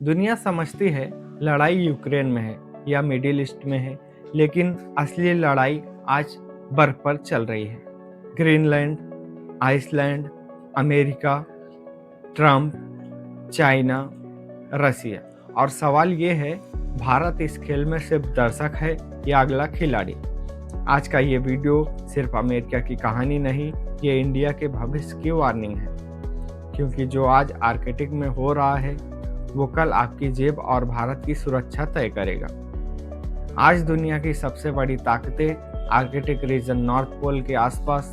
दुनिया समझती है लड़ाई यूक्रेन में है या मिडिल ईस्ट में है, लेकिन असली लड़ाई आज बर्फ पर चल रही है। Greenland, Iceland, America, Trump, China, Russia. और सवाल ये है, भारत इस खेल में सिर्फ दर्शक है या अगला खिलाड़ी? आज का ये वीडियो सिर्फ अमेरिका की कहानी नहीं, ये इंडिया के भविष्य की वार्निंग है। क्योंकि जो आज आर्कटिक में हो रहा है वो कल आपकी जेब और भारत की सुरक्षा तय करेगा। आज दुनिया की सबसे बड़ी ताकतें आर्कटिक रीजन नॉर्थ पोल के आसपास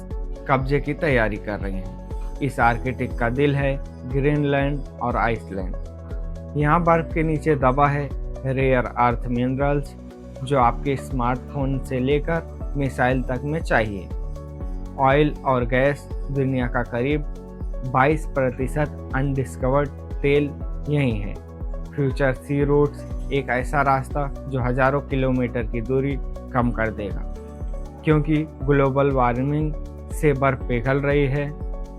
कब्जे की तैयारी कर रही हैं। इस आर्कटिक का दिल है ग्रीनलैंड और आइसलैंड। यहाँ बर्फ के नीचे दबा है रेयर अर्थ मिनरल्स, जो आपके स्मार्टफोन से लेकर मिसाइल तक में चाहिए। ऑयल और गैस, दुनिया का करीब 22% अनडिस्कवर्ड तेल यही है। फ्यूचर सी रूट्स, एक ऐसा रास्ता जो हजारों किलोमीटर की दूरी कम कर देगा। क्योंकि ग्लोबल वार्मिंग से बर्फ पिघल रही है,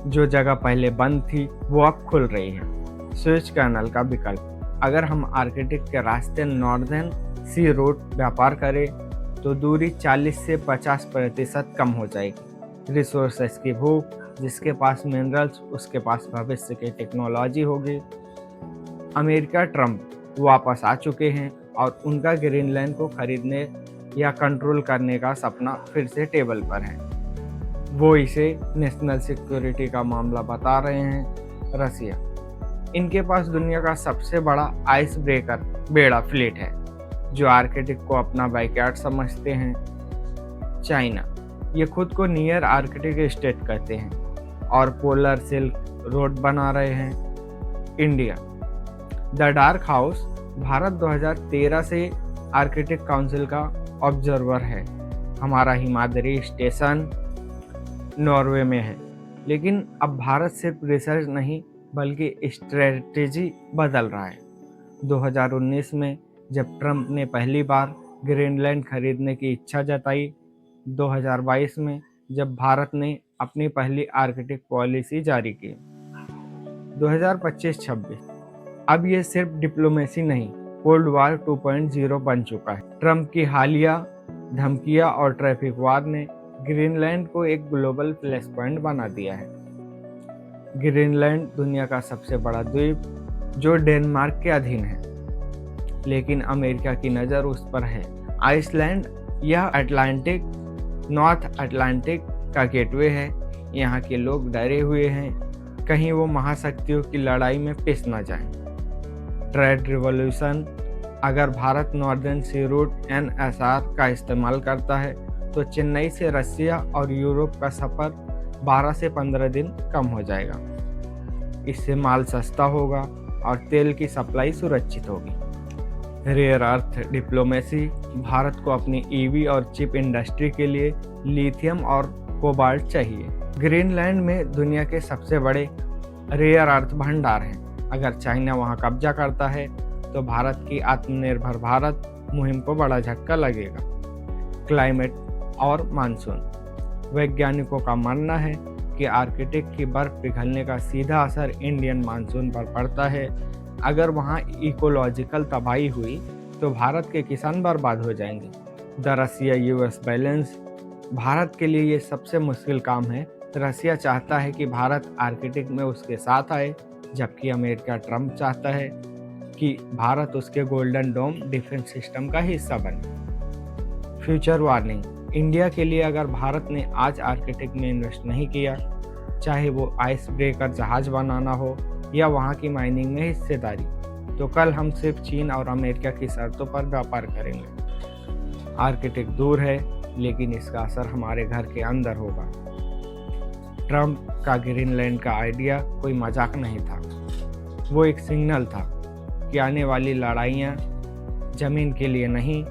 जो जगह पहले बंद थी वो अब खुल रही है। स्विच कैनल का विकल्प, अगर हम आर्कटिक के रास्ते नॉर्दर्न सी रूट व्यापार करें तो दूरी 40 से 50% कम हो जाएगी। रिसोर्सेस की भूख, जिसके पास मिनरल्स उसके पास भविष्य की टेक्नोलॉजी होगी। अमेरिका ट्रंप वापस आ चुके हैं और उनका ग्रीनलैंड को खरीदने या कंट्रोल करने का सपना फिर से टेबल पर है। वो इसे नेशनल सिक्योरिटी का मामला बता रहे हैं। रसिया, इनके पास दुनिया का सबसे बड़ा आइस ब्रेकर बेड़ा फ्लीट है, जो आर्कटिक को अपना बैकयार्ड समझते हैं। चाइना, ये खुद को नियर आर्कटिक स्टेट कहते हैं और पोलर सिल्क रोड बना रहे हैं। India, the dark house, Bharat 2013 से आर्कटिक काउंसिल का ऑब्जर्वर है। हमारा हिमाद्री स्टेशन नॉर्वे में है, लेकिन अब भारत सिर्फ रिसर्च नहीं बल्कि स्ट्रेटेजी बदल रहा है। 2019 में जब ट्रंप ने पहली बार ग्रीनलैंड खरीदने की इच्छा जताई, 2022 में जब भारत ने अपनी पहली आर्कटिक पॉलिसी जारी की, 2025-26 अब ये सिर्फ डिप्लोमेसी नहीं, कोल्ड वॉर 2.0 बन चुका है। ट्रंप की हालिया धमकियां और ट्रैफिक वार ने ग्रीनलैंड को एक ग्लोबल फ्लैश पॉइंट बना दिया है। ग्रीनलैंड दुनिया का सबसे बड़ा द्वीप जो डेनमार्क के अधीन है, लेकिन अमेरिका की नज़र उस पर है। आइसलैंड, यह नॉर्थ अटलांटिक का गेटवे है। यहाँ के लोग डरे हुए हैं, कहीं वो महाशक्तियों की लड़ाई में पिस न जाएं। ट्रेड रिवॉल्यूशन, अगर भारत नॉर्दर्न सी रूट NSR का इस्तेमाल करता है तो चेन्नई से रसिया और यूरोप का सफ़र 12 से 15 दिन कम हो जाएगा। इससे माल सस्ता होगा और तेल की सप्लाई सुरक्षित होगी। रेयर अर्थ डिप्लोमेसी, भारत को अपनी EV और चिप इंडस्ट्री के लिए लिथियम और कोबाल्ट चाहिए। ग्रीनलैंड में दुनिया के सबसे बड़े रेयर अर्थ भंडार हैं। अगर चाइना वहां कब्जा करता है तो भारत की आत्मनिर्भर भारत मुहिम को बड़ा झटका लगेगा। क्लाइमेट और मानसून, वैज्ञानिकों का मानना है कि आर्कटिक की बर्फ पिघलने का सीधा असर इंडियन मानसून पर पड़ता है। अगर वहां इकोलॉजिकल तबाही हुई तो भारत के किसान बर्बाद हो जाएंगे। The Russia US balance, Bharat के लिए ये सबसे मुश्किल काम है। रसिया चाहता है कि भारत आर्कटिक में उसके साथ आए, जबकि अमेरिका ट्रंप चाहता है कि भारत उसके गोल्डन डोम डिफेंस सिस्टम का हिस्सा बने। फ्यूचर वार्निंग, इंडिया के लिए अगर भारत ने आज आर्कटिक में इन्वेस्ट नहीं किया, चाहे वो आइस ब्रेकर जहाज बनाना हो या वहाँ की माइनिंग में हिस्सेदारी, तो कल हम सिर्फ चीन और अमेरिका की शर्तों पर व्यापार करेंगे। आर्कटिक दूर है, लेकिन इसका असर हमारे घर के अंदर होगा। ट्रंप का ग्रीनलैंड का आइडिया कोई मजाक नहीं था, वो एक सिग्नल था कि आने वाली लड़ाइयाँ जमीन के लिए नहीं,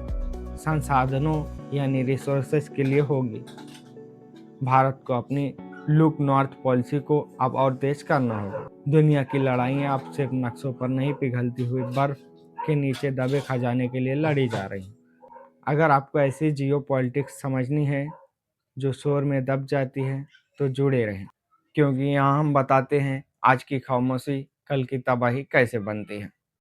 संसाधनों यानी रिसोर्सेस के लिए होगी। भारत को अपनी लुक नॉर्थ पॉलिसी को अब और तेज करना होगा। दुनिया की लड़ाइयाँ अब सिर्फ नक्शों पर नहीं, पिघलती हुई बर्फ के नीचे दबे खजाने के लिए लड़ी जा रही हैं। अगर आपको ऐसी जियोपॉलिटिक्स समझनी है जो शोर में दब जाती है, तो जुड़े रहें, क्योंकि यहाँ हम बताते हैं आज की खामोशी कल की तबाही कैसे बनती है।